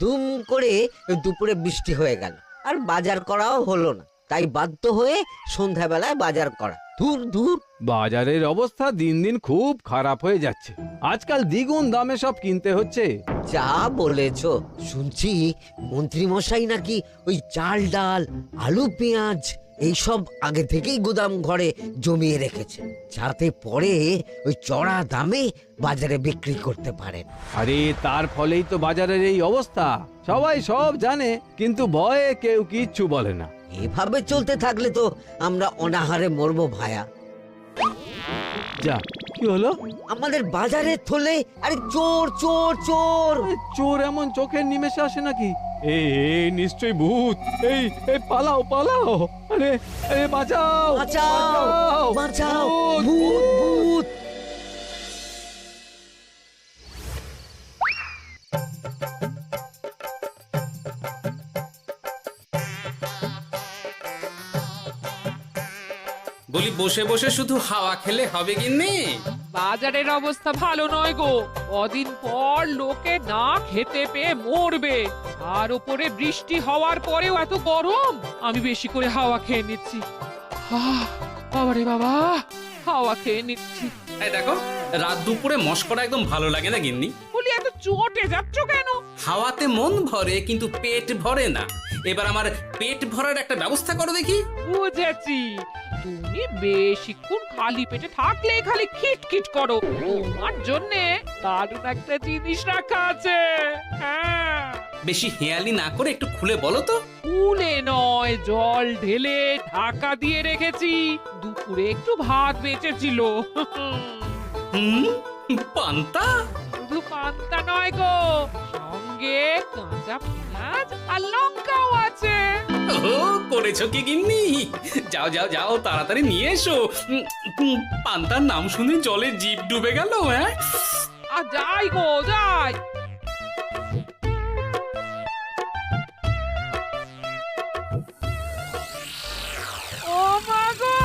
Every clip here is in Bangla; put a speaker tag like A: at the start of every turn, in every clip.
A: দুম করে দুপুরে বৃষ্টি হয়ে গেল, আর বাজার করাও হলো না। তাই বাধ্য হয়ে সন্ধ্যাবেলায় বাজার করা। দূর দূর।
B: বাজারের অবস্থা দিন দিন খুব খারাপ হয়ে যাচ্ছে। আজকাল দ্বিগুণ দামে সব কিনতে হচ্ছে।
A: যা বলেছ। শুনছি মন্ত্রী মশাই নাকি ওই চাল ডাল আলু পেঁয়াজ এইসব আগে থেকেই গুদাম ঘরে জমিয়ে রেখেছে, যাতে পরে ওই চড়া দামে বাজারে বিক্রি করতে পারেন।
B: আরে তার ফলেই তো বাজারের এই অবস্থা। সবাই সব জানে, কিন্তু ভয়ে কেউ কিচ্ছু বলে না।
A: এভাবে চলতে থাকলে তো আমরা অনাহারে মরবো ভায়া।
B: যা, কি হলো?
A: আমাদের বাজারে থলে আরে চোর চোর চোর।
B: এ, চোর এমন চোখের নিমেষে আসে নাকি? এই নিশ্চয়ই ভূত। এই এই পালাও পালাও। আরে আরে বাঁচাও
A: বাঁচাও বাঁচাও, ভূত ভূত।
C: বলি বসে বসে শুধু হাওয়া খেলে হবে গিন্নি?
D: বাজারের অবস্থা ভালো নয় গো। কদিন পর লোকে না খেতে পেয়ে মরবে। আর উপরে বৃষ্টি হওয়ার পরেও এত গরম। আমি বেশি করে হাওয়া খেয়ে নিচ্ছি। বাবারে বাবা, হাওয়া খেয়ে নিচ্ছি।
C: এই দেখো, রাত দুপুরে মস্করা একদম ভালো লাগে না গিন্নি।
D: বলি এত চটে যাচ্ছ কেন?
C: হাওয়াতে মন ভরে কিন্তু পেট ভরে না। এবার আমার পেট ভরার একটা ব্যবস্থা করো দেখি।
D: বুঝেছি, তুমি বেশিক্ষণ খালি পেটে থাকলে খালি খিটখিট করো। তোমার জন্যে দারুণ একটা জিনিস রাখা আছে। হ্যাঁ,
C: বেশি হেয়ালি না করে একটু খুলে বলো তো।
D: ফুলে নয়, জল ঢেলে ঢাকা দিয়ে রেখেছি। দুপুরে একটু ভাত বেঁচেছিল।
C: হুম, পান্তা?
D: শুধু পান্তা নয় গো, সঙ্গে কাঁচা পেঁয়াজ আর লঙ্কাও আছে।
C: ও, করেছো কি গিন্নি? যাও যাও যাও, তাড়াতাড়ি নিয়ে এসো। পান্তার নাম শুনে জলে জিভ ডুবে গেল। হ্যাঁ,
D: আর যাই গো যাই। ও মা গো,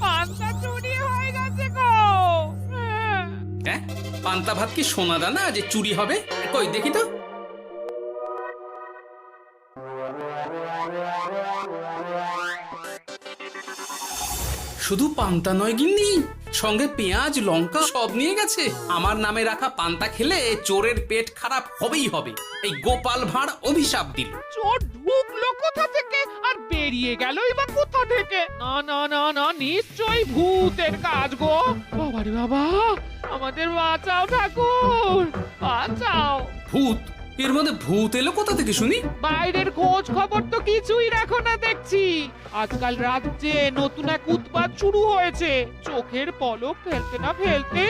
D: পান্তা চুরি হয়ে গেছে গো।
C: হ্যাঁ, পান্তা ভাত কি সোনা দানা যে চুরি হবে? কই দেখি তো। শুধু পান্তা নয় গিন্নি, সঙ্গে পেঁয়াজ লঙ্কা সব নিয়ে গেছে। আমার নামে রাখা পান্তা খেলে চোরের পেট খারাপ হবেই হবে। এই গোপাল ভাঁড় অভিশাপ দিল।
D: চোর ঢুকলো কোথা থেকে আর বেরিয়ে গেলই বা কোথা থেকে? না না না না, নিশ্চয়ই ভূতের কাজ গো। বাবারে বাবা, আমাদের বাঁচাও ঠাকুর, বাঁচাও।
C: ভূত? এর মধ্যে ভূত এলো কোথা থেকে শুনি?
D: বাইরের খোঁজ খবর তো কিছুই রাখো না দেখছি। আজকাল রাজ্যে নতুন এক উৎপাত শুরু হয়েছে। চোখের পলক ফেলতে না ফেলতে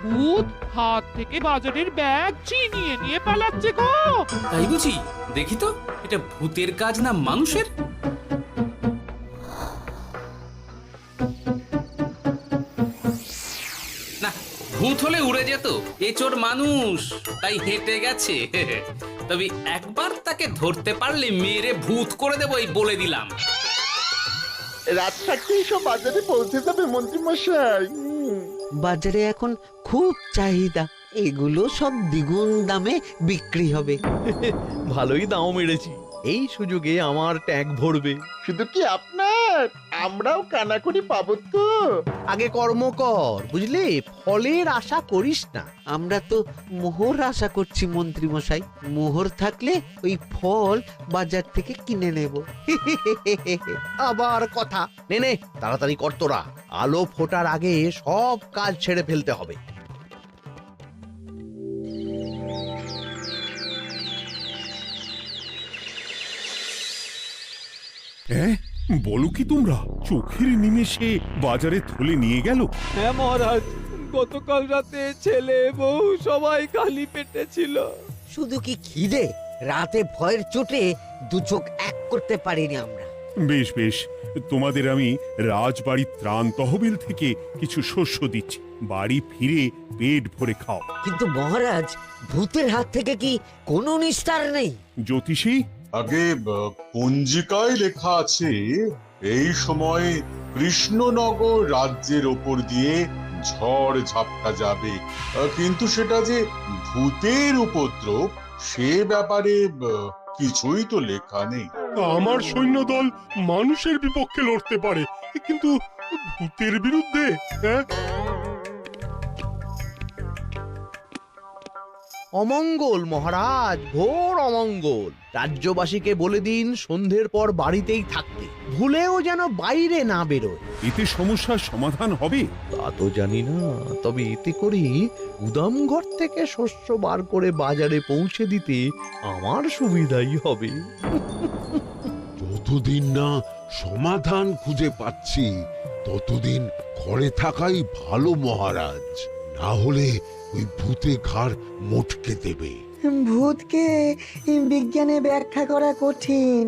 D: ভূত হাত থেকে বাজারের ব্যাগ ছিনিয়ে নিয়ে পালাচ্ছে গো।
C: তাই বুঝি? দেখি তো, এটা ভূতের কাজ না মানুষের? না, ভূত হলে উড়ে যেত। এ চোর মানুষ, তাই হেঁটে গেছে। তবে একবার তাকে ধরতে পারলে মেরে ভূত করে দেবো, এই বলে দিলাম।
E: রাত থাকতেই সব বাজারে পৌঁছে যাবে মন্ত্রী মশাই।
A: বাজারে এখন খুব চাহিদা, এগুলো সব দ্বিগুণ দামে বিক্রি হবে।
F: ভালোই দাম মেরেছি, এই সুযোগে আমার ট্যাঙ্ক ভরবে।
E: শুধু কি আপনার, আমরাও কানাকড়ি পাবো তো।
F: আগে কর্ম কর, বুঝলি? ফলের আশা করিস না।
A: আমরা তো মোহর আশা করছি মন্ত্রী মশাই। মোহর থাকলে ওই ফল বাজার থেকে কিনে নেব।
F: আবার কথা নে নে, তাড়াতাড়ি কর তোরা। আলো ফোটার আগে সব কাজ ছেড়ে ফেলতে হবে।
G: হ্যাঁ, বলো কি তোমরা? চোখের নিমেষে বাজারে থলে নিয়ে গেল?
B: হ্যাঁ মহারাজ, গতকাল রাতে ছেলে বউ সবাই খালি পেটে ছিল।
A: শুধু কি খিদে, রাতে ভয়ের চোটে দু চোখ এক করতে পারিনি আমরা।
G: বেশ বেশ, তোমাদের আমি রাজবাড়ির ত্রাণ তহবিল থেকে কিছু শস্য দিচ্ছি। বাড়ি ফিরে পেট ভরে খাও।
A: কিন্তু মহারাজ, ভূতের হাত থেকে কি কোনো নিস্তার নেই?
G: জ্যোতিষী,
H: আগে পঞ্জিকায় লেখা আছে এই সময় কৃষ্ণনগর রাজ্যের ওপর দিয়ে ঝড় ঝাপটা যাবে, কিন্তু সেটা যে ভূতের উপদ্রব সে ব্যাপারে কিছুই তো লেখা নেই।
I: আমার সৈন্যদল মানুষের বিপক্ষে লড়তে পারে, কিন্তু ভূতের বিরুদ্ধে? হ্যাঁ,
F: অমঙ্গল মহারাজ, ঘোর অমঙ্গল। রাজ্যবাসীকে বলে দিন সন্ধ্যের পর বাড়িতেই থাকতে, ভুলেও যেন বাইরে না বেরোয়।
G: এতে সমস্যার সমাধান হবে?
F: তা তো জানি না, তবে এতে করে গুদামঘর থেকে শস্য বার করে বাজারে পৌঁছে দিতে আমার সুবিধাই হবে।
J: যতদিন না সমাধান খুঁজে পাচ্ছি ততদিন ঘরে থাকাই ভালো মহারাজ, না হলে ওই ভূতে ঘাড় মোটকে দেবে।
K: ভূতকে বিজ্ঞানে ব্যাখ্যা করা কঠিন,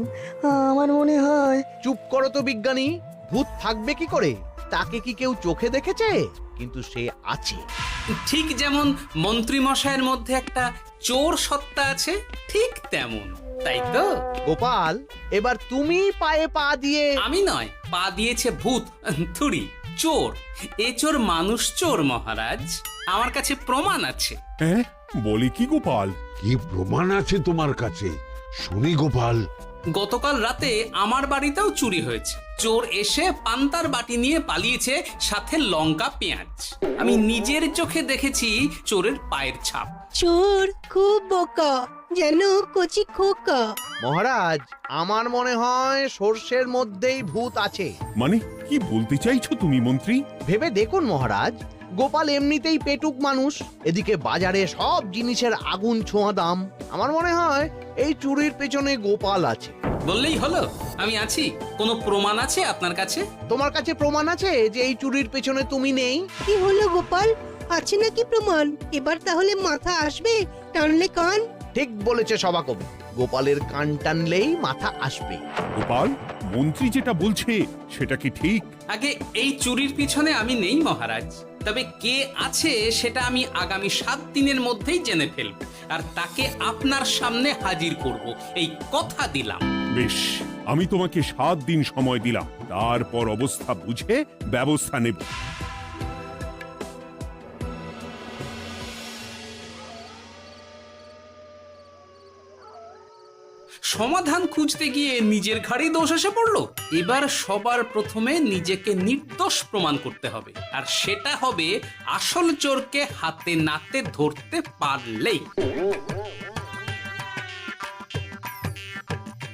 K: আমার মনে হয়।
F: চুপ করো তো বিজ্ঞানী, ভূত থাকবে কি করে? তাকে কি কেউ চোখে দেখেছে? কিন্তু সে আছে।
C: ঠিক যেমন মন্ত্রী মশাইয়ের মধ্যে একটা চোর সত্তা আছে, ঠিক তেমন, তাই তো?
F: গোপাল, এবার তুমি পায়ে পা দিয়ে।
C: আমি নয়, পা দিয়েছে ভূত, থুড়ি চোর। এ চোর মানুষ চোর মহারাজ, আমার কাছে প্রমাণ আছে।
G: হ্যাঁ, বলে কি গোপাল?
J: কি প্রমাণ আছে তোমার কাছে? শুনি গোপাল।
C: গতকাল রাতে আমার বাড়িতেও চুরি হয়েছে। চোর এসে পান্তার বাটি নিয়ে পালিয়েছে, সাথে লঙ্কা পেঁয়াজ। আমি নিজের চোখে দেখেছি চোরের পায়ের ছাপ।
K: চোর খুব বোকা, যেন কচি খোকা।
F: মহারাজ, আমার মনে হয় সর্ষের মধ্যেই ভূত আছে।
G: মানে কি বলতে চাইছো তুমি মন্ত্রী?
F: ভেবে দেখুন মহারাজ, গোপাল এমনিতেই পেটুক মানুষ, এদিকে বাজারে সব জিনিসের আগুন ছোঁয়া দাম। আমার মনে হয় এই চুরির পেছনে গোপাল আছে।
C: বললেই হলো আমি আছি। কোনো প্রমাণ আছে আপনার কাছে?
F: তোমার কাছে প্রমাণ আছে যে এই চুরির পেছনে তুমি নেই?
K: কি হলো গোপাল, আছে নাকি প্রমাণ? এবার তাহলে মাথা আসবে, টানলে কান।
F: ঠিক বলেছে সভাকবি, গোপালের কান টানলেই মাথা আসবে।
G: গোপাল, মন্ত্রী যেটা বলছে সেটা কি ঠিক?
C: আগে এই চুরির পিছনে আমি নেই মহারাজ, তবে কে আছে সেটা আমি আগামী 7 দিনের মধ্যেই জেনে ফেলব, আর তাকে আপনার সামনে হাজির করব, এই কথা দিলাম।
G: বেশ, আমি তোমাকে 7 দিন সময় দিলাম, তারপর অবস্থা বুঝে ব্যবস্থা নেব।
C: সমাধান খুঁজতে গিয়ে নিজের ঘাড়েই দোষ এসে পড়লো। এবার সবার প্রথমে নিজেকে নির্দোষ প্রমাণ করতে হবে, আর সেটা হবে আসল চোরকে হাতে নাতে ধরতে পারলেই।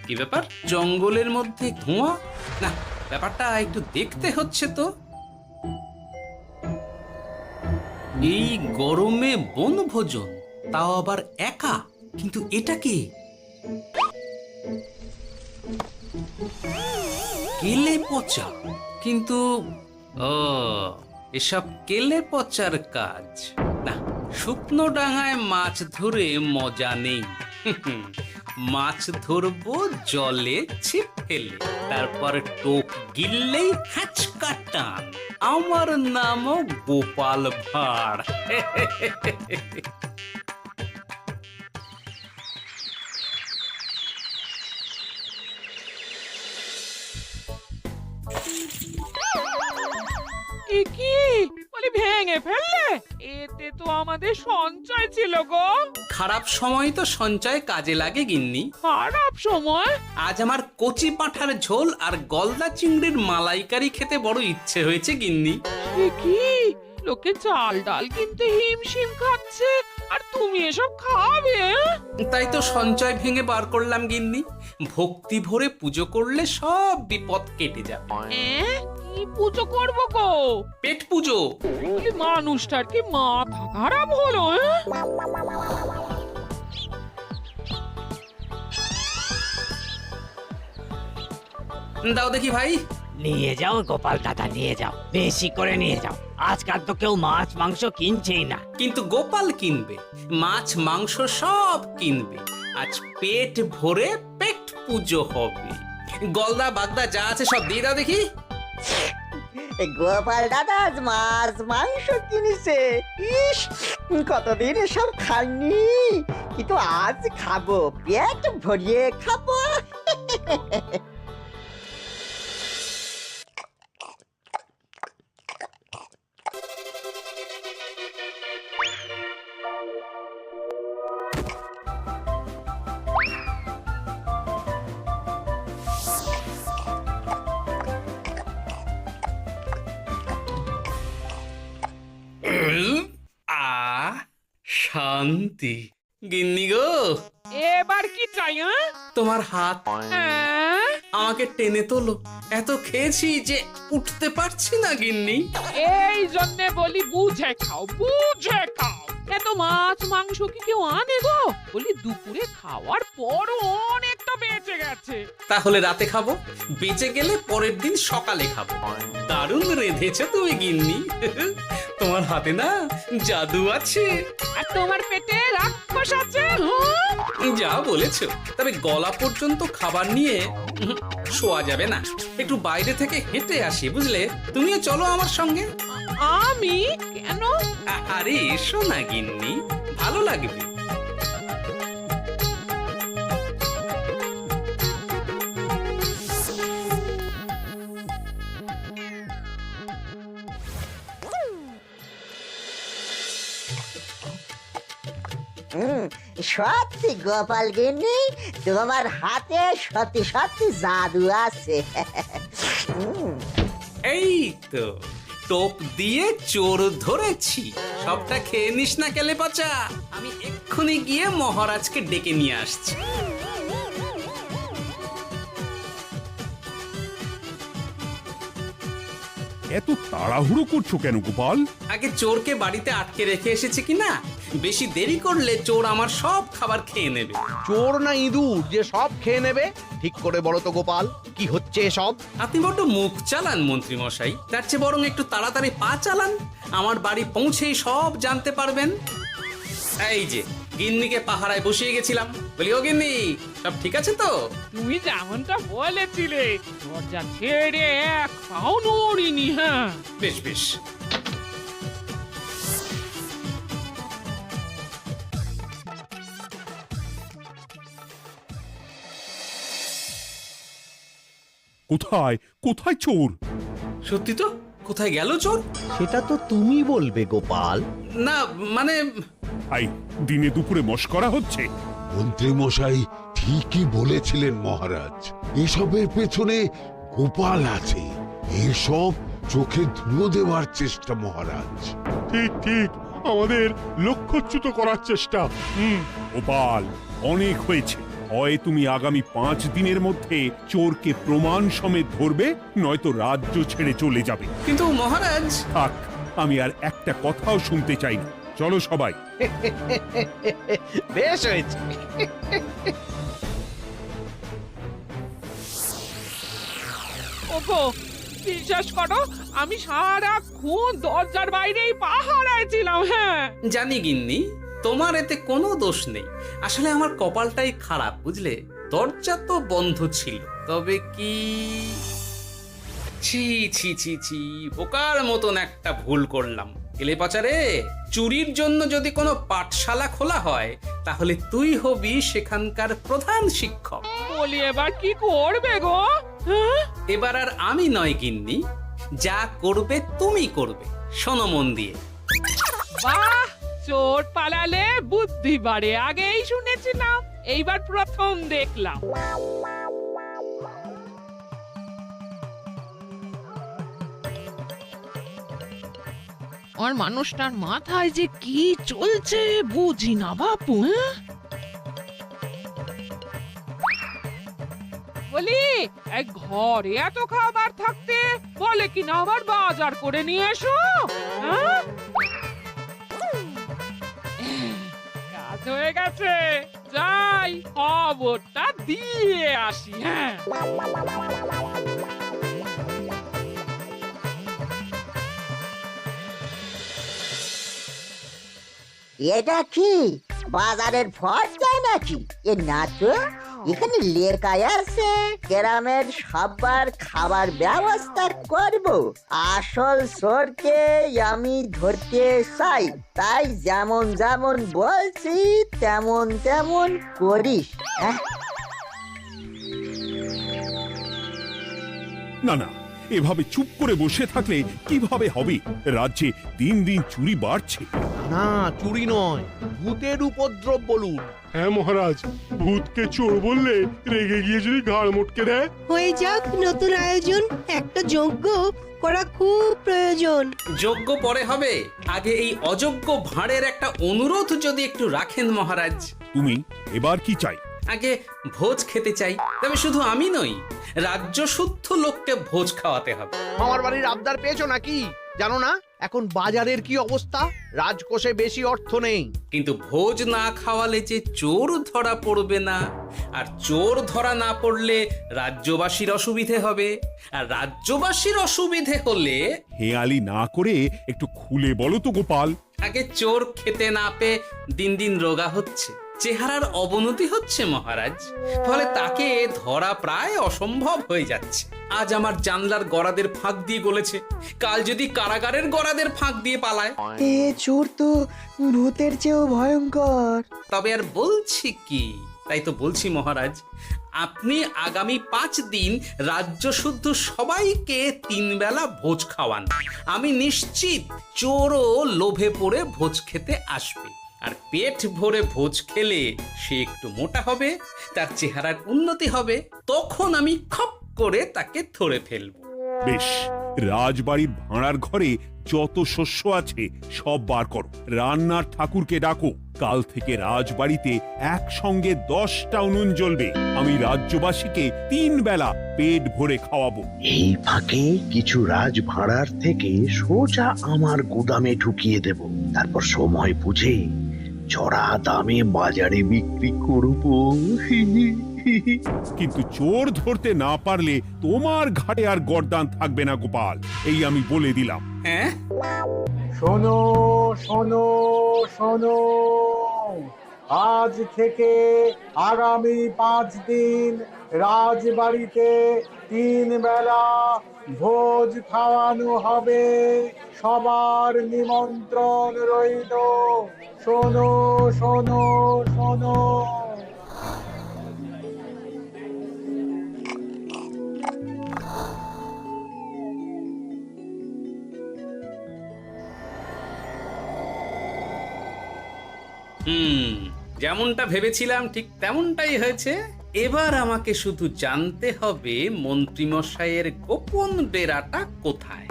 C: কি ব্যাপার, জঙ্গলের মধ্যে ধোঁয়া? না, ব্যাপারটা একটু দেখতে হচ্ছে তো। এই গরমে বনভোজন, তাও আবার একা, কিন্তু এটা কি? কেলে পচা, কিন্তু এসব কেলে পচার কাজ না। শুকনো ডাঙায় মাছ ধরে মজা নেই। মাছ ধরবো জলে ছিপ ফেলে, তারপর টোপ গিললেই হ্যাঁচকা টান। আমার নামও গোপাল ভাঁড়।
D: কি বলি, ভেঙে ফেললে? এতে তো আমাদের সঞ্চয় ছিল গো।
C: খারাপ সময় তো সঞ্চয় কাজে লাগে গিন্নি।
D: খারাপ সময়?
C: আজ আমার কচি পাঁঠার ঝোল আর গলদা চিংড়ির মালাইকারি খেতে বড় ইচ্ছে হয়েছে গিন্নি।
D: কি লোকে চাল ডাল কিনতে হিমশিম খাচ্ছে, আর তুমি এসব খাবে?
C: তাই তো সঞ্চয় ভেঙে বার করলাম গিন্নি। ভক্তি ভরে পুজো করলে সব বিপদ কেটে যাবে।
D: কি পুজো করবো গো?
C: পেট পুজো।
D: মানুষটার কি মাথা খারাপ হলো?
C: দাও দেখি ভাই।
A: নিয়ে যাও গোপাল দাদা, নিয়ে যাও, বেশি করে নিয়ে যাও। আজকাল তো কেউ মাছ মাংস কিনছেই না।
C: কিন্তু গোপাল কিনবে, মাছ মাংস সব কিনবে। আজ পেট ভরে পেট পুজো হবে। গলদা বাগদা যা আছে সব দিয়ে দাও দেখি।
K: গোপাল দাদা আজ মাছ মাংস কিনেছে। ইস, কতদিন এসব খাইনি, কিন্তু আজ খাবো, পেট ভরিয়ে খাবো।
C: শান্তি। গিন্নি গো,
D: এবার কি চাই?
C: তোমার হাত
D: হ্যাঁ?
C: আমাকে টেনে তোলো। এত খেয়েছি যে উঠতে পারছি না গিন্নি।
D: এই জন্যে বলি বুঝে খাও, বুঝে খাও। এত মাছ মাংস কি কেউ আনে গো? বলি দুপুরে খাওয়ার পরও অনেকটা বেঁচে গেছে।
C: তাহলে রাতে খাবো, বেঁচে গেলে পরের দিন সকালে খাবো। দারুণ রেঁধেছো তুমি গিন্নি। তোমার হাতে না জাদু আছে।
D: আর তোমার পেটে রাক্ষস আছে।
C: যা বলেছো, তবে গলা পর্যন্ত খাবার নিয়ে শোয়া যাবে না। একটু বাইরে থেকে হেঁটে আসি, বুঝলে? তুমিও চলো আমার সঙ্গে।
D: আমি কেন?
C: আরে এসো না গিন্নি, ভালো লাগবে।
K: সত্যি গোপাল গিন্নি, তোমার হাতে সত্যি সত্যি জাদু আছে।
C: এই তো টোপ দিয়ে চোর ধরেছি। সবটা খেয়ে নিস না কেলে পচা। আমি এক্ষুনি গিয়ে মহারাজকে ডেকে নিয়ে আসছি।
G: এত তাড়াহুড়ো করছো কেন গোপাল?
C: আগে চোরকে বাড়িতে আটকে রেখে এসেছি কিনা, বেশি দেরি করলে চোর আমার সব খাবার খেয়ে নেবে।
F: চোর না ইঁদুর যে সব খেয়ে নেবে? ঠিক করে বলো তো গোপাল, কি হচ্ছে এসব?
C: আপনি বড্ড মুখ চালান মন্ত্রী মশাই, তার চেয়ে বরং একটু তাড়াতাড়ি পা চালান। আমার বাড়ি পৌঁছেই সব জানতে পারবেন। এই যে গিন্নিকে পাহারায় বসিয়ে গেছিলাম, বলি ও গিন্নি, সব ঠিক আছে তো?
D: তুমি যেমনটা বলেছিলে, দরজা ছেড়ে এক পাও নড়িনি। হ্যাঁ,
C: বেশ বেশ।
G: কোথায় কোথায় চোর?
C: সত্যি তো, কোথায় গেল চোর?
F: সেটা তো তুমি বলবে গোপাল।
C: না মানে
G: আই দিনে দুপুরে মশকরা হচ্ছে।
J: মন্ত্রী মশাই ঠিকই বলেছিলেন মহারাজ, এসবের পেছনে গোপাল আছে। এসব চোখে ধুলো দেওয়ার চেষ্টা মহারাজ।
I: ঠিক ঠিক, আমাদের লক্ষ্যচ্যুত করার চেষ্টা।
G: গোপাল, অনেক হয়েছে। হয় তুমি আগামী 5 দিনের মধ্যে চোরকে প্রমাণ সমেত ধরবে, নয়তো রাজ্য ছেড়ে চলে যাবে।
C: কিন্তু মহারাজ।
G: থাক, আমি আর একটা কথাও শুনতে চাই না। চলো সবাই।
F: বেশ হয়েছে।
D: ওগো, বিশ্বাস করো, আমি সারাক্ষণ দরজার বাইরেই পাহারায় ছিলাম। হ্যাঁ,
C: জানি গিন্নি, তোমার এতে কোনো দোষ নেই। আসলে আমার কপালটাই খারাপ, বুঝলে? দরজা তো বন্ধ ছিল, তবে কি ছি ছি ছি ছি, বোকার মতন একটা ভুল করলাম। এলে পাচারে, চুরির জন্য যদি কোনো পাঠশালা খোলা হয়, তাহলে তুই হবি সেখানকার প্রধান শিক্ষক।
D: বলি এবার কি করবে গো? হ্যাঁ?
C: এবার আর আমি নয় গিন্নি, যা করবে তুমি করবে। শোনো মন দিয়ে।
D: বাহ, চোর পালালে বুদ্ধি বাড়ে, আগেই শুনেছিলাম, এইবার প্রথম দেখলাম। আর মানুষটার মাথায় যে কি চলছে বুঝি না বাপু। বলি, এক ঘরে এত খাবার থাকতে বলে কিনা আবার বাজার করে নিয়ে এসো। হ্যাঁ? কাজ হয়ে গেছে, যাই খবরটা দিয়ে আসি। হ্যাঁ,
K: এটা কি বাজারের ফর্দায় নাকি? এ না তো, এখানে লেখা আছে গ্রামের সবার খাবার ব্যবস্থা করব। আসল চোরকে আমি ধরতে চাই, তাই যেমন যেমন বলছি তেমন তেমন করিস।
G: না না, এভাবে চুপ করে বসে থাকলে কিভাবে হবে? রাজ্যে দিন দিন চুরি বাড়ছে।
F: না, চুরি নয়, ভূতের উপদ্রব বলুন।
I: হ্যাঁ মহারাজ, ভূতকে চোর বললে রেগে গিয়ে যদি ঘাড় মোটকে দেয়।
L: হয়ে যাক নতুন আয়োজন, একটা যজ্ঞ করা খুব প্রয়োজন।
C: যোগ্য পরে হবে, আগে এই অযোগ্য ভাঁড়ের একটা অনুরোধ যদি একটু রাখেন মহারাজ।
G: তুমি এবার কি চাই?
C: আগে ভোজ খেতে চাই, তবে শুধু আমি নই, রাজ্য শুদ্ধ লোককে ভোজ খাওয়াতে হবে।
F: আমার বাড়ির আবদার পেয়েছো নাকি? জানো না এখন বাজারের কি অবস্থা? রাজকোষে বেশি অর্থ নেই।
C: কিন্তু ভোজ না খাওয়ালে যে চোর ধরা পড়বে না, আর চোর ধরা না পড়লে রাজ্যবাসীর অসুবিধে হবে, আর রাজ্যবাসীর অসুবিধে হলে
G: হেয়ালি না করে একটু খুলে বলো তো গোপাল।
C: আগে চোর খেতে না পেয়ে দিন দিন রোগা হচ্ছে, চেহারার অবনতি হচ্ছে মহারাজ, ফলে তাকে ধরা প্রায় অসম্ভব হয়ে যাচ্ছে। আজ আমার জানলার গড়াদের ফাঁক দিয়ে গলেছে, কাল যদি কারাগারের গড়াদের ফাঁক দিয়ে পালায়।
K: এ চোর তো ভূতের চেয়েও ভয়ঙ্কর।
C: তবে আর বলছি কি, তাই তো বলছি মহারাজ, আপনি আগামী 5 দিন রাজ্য শুদ্ধ সবাইকে 3 বেলা ভোজ খাওয়ান। আমি নিশ্চিত চোরও লোভে পড়ে ভোজ খেতে আসবে, আর পেট ভরে ভোজ খেলে সে একটু মোটা হবে, তার চেহারার উন্নতি হবে, তখন আমি খপ করে তাকে ধরে ফেলবো।
G: বেশ, রাজবাড়ির ভাঁড়ার ঘরে যত শস্য আছে সব বার করো, রান্নার ঠাকুরকে ডাকো। কাল থেকে রাজবাড়িতে একসঙ্গে 10টা উনুন জ্বলবে। আমি রাজ্যবাসীকে 3 বেলা পেট ভরে খাওয়াবো।
J: এই ফাঁকে কিছু রাজভাড়ার থেকে সোজা আমার গুদামে ঢুকিয়ে দেব, তারপর সময় বুঝে চড়া দামে বাজারে বিক্রি করব।
G: কিন্তু চোর ধরতে না পারলে তোমার ঘাড়ে আর গর্দান থাকবে না গোপাল, এই আমি বলে দিলাম।
C: হ্যাঁ,
B: শোনো শোনো শোনো, আজ থেকে আগামী 5 দিন রাজবাড়িতে 3 বেলা ভোজ খাওয়ানো হবে, সবার নিমন্ত্রণ রইল। শোনো শোনো শোনো।
C: যেমনটা ভেবেছিলাম ঠিক তেমনটাই হয়েছে। এবার আমাকে শুধু জানতে হবে মন্ত্রীমশাইয়ের গোপন ডেরাটা কোথায়।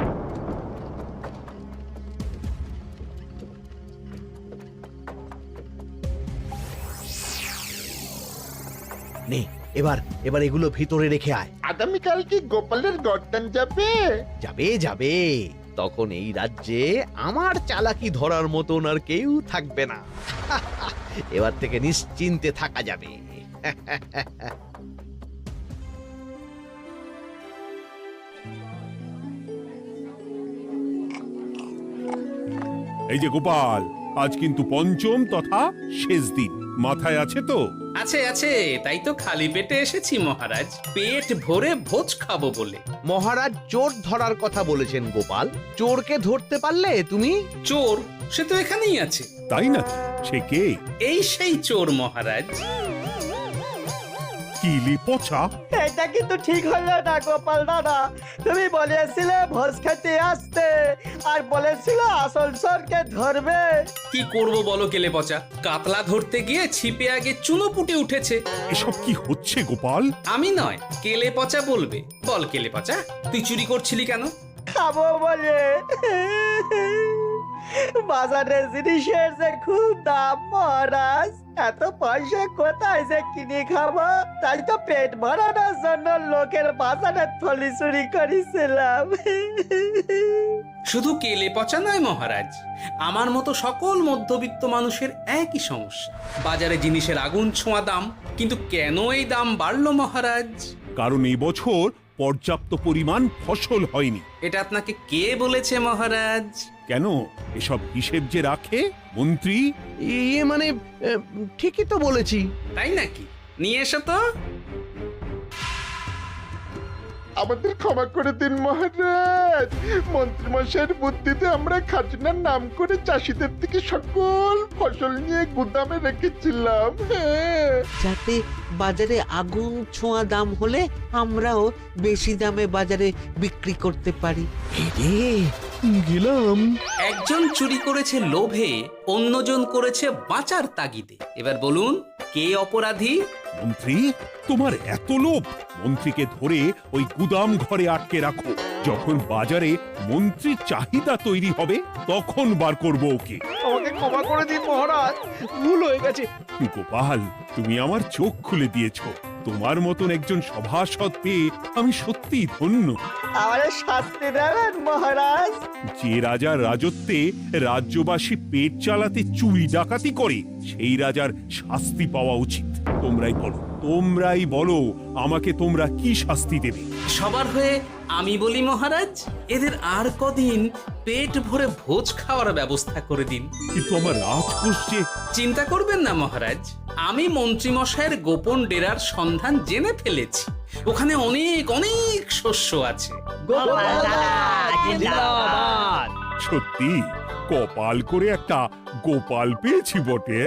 F: নে এবার এবার এগুলো ভিতরে রেখে আয়।
E: আগামীকাল কি গোপালের গর্দান যাবে?
F: যাবে যাবে, তখন এই রাজ্যে আমার চালাকি ধরার মতন আর কেউ থাকবে না। এবার থেকে নিশ্চিন্তে থাকা যাবে।
G: এই যে গোপাল, আজ কিন্তু পঞ্চম তথা শেষ দিন, মাথায় আছে তো?
C: আছে আছে, তাই তো খালি পেটে এসেছি মহারাজ, পেট ভরে ভোজ খাবো বলে।
F: মহারাজ চোর ধরার কথা বলেছেন গোপাল, চোরকে ধরতে পারলে তুমি?
C: চোর সে তো এখানেই আছে।
G: তাই নাকি? সে কে?
C: এই সেই চোর মহারাজ।
G: কিলি পচা,
K: এটা কিন্তু ঠিক হলো না গোপাল দাদা। তুমি বলেছিলে ভোজ খেতে আসতে, আর বলেছিলে আসল চোরকে ধরবে।
C: কি করব বলো কেলে পচা, কাতলা ধরতে গিয়ে ছিপে আগে চুনো পুটে উঠেছে।
G: এসব কি হচ্ছে গোপাল?
C: আমি নয়, কেলে পচা বলবে। বল কেলে পচা, তুই চুরি করছিলি কেন?
K: খাবো বলে। বাজারে জিনিসের যে খুব দাম মহারাজ, এত পয়সা কোথায় যে কিনে খাবো, তাই তো পেট ভরানোর জন্য লোকের বাজারে থলি চুরি করেছিলাম।
C: শুধু কেলে পচা নয় মহারাজ, আমার মতো সকল মধ্যবিত্ত মানুষের একই সমস্যা। বাজারে জিনিসের আগুন ছোঁয়া দাম, কিন্তু কেন এই দাম বাড়লো মহারাজ?
G: কারণ এই বছর পর্যাপ্ত পরিমাণ ফসল হয়নি।
C: এটা আপনাকে কে বলেছে মহারাজ?
G: কেন, এসব হিসেব যে রাখে মন্ত্রী।
F: ইয়ে মানে ঠিকই তো বলেছি।
C: তাই নাকি? নিয়ে এসো তো।
E: আমাদের ক্ষমা করে দিন মহারাজ, মন্ত্রীমশাইয়ের বুদ্ধিতে আমরা খাজনার নাম করে চাষিদের থেকে সকল ফসল নিয়ে গুদামে রেখেছিলাম,
A: যাতে বাজারে আগুন ছোঁয়া দাম হলে আমরাও বেশি দামে বাজারে বিক্রি করতে পারি।
F: গেলাম।
C: একজন চুরি করেছে লোভে, অন্যজন করেছে বাঁচার তাগিদে। এবার বলুন কে অপরাধী?
G: মন্ত্রী, তোমার এত লোভ? মন্ত্রীকে ধরে ওই গুদাম ঘরে আটকে রাখো। যখন বাজারে মন্ত্রীর চাহিদা তৈরি হবে তখন বার করবো ওকে।
F: আমাকে ক্ষমা করে দিন মহারাজ, ভুল হয়ে গেছে।
G: গোপাল, তুমি আমার চোখ খুলে দিয়েছো। তোমার মতন একজন সভাসদ পেয়ে আমি সত্যিই ধন্য।
K: আমারে শাস্তি দেবেন মহারাজ?
G: যে রাজার রাজত্বে রাজ্যবাসী পেট চালাতে চুরি ডাকাতি করে সেই রাজার শাস্তি পাওয়া উচিত। তোমরাই বলো আমাকে তোমরা কি শাস্তি দেবে?
C: সবার হয়ে আমি বলি মহারাজ, এদের আর কদিন পেট ভরে ভোজ খাওয়ার ব্যবস্থা করে দিন।
G: কিন্তু আমার রাজকোষ যে।
C: চিন্তা করবেন না মহারাজ, আমি মন্ত্রীমশাইয়ের গোপন ডেরার সন্ধান জেনে ফেলেছি। ওখানে অনেক অনেক শস্য আছে।
G: সত্যি কপাল করে একটা গোপাল পেয়েছি বটে।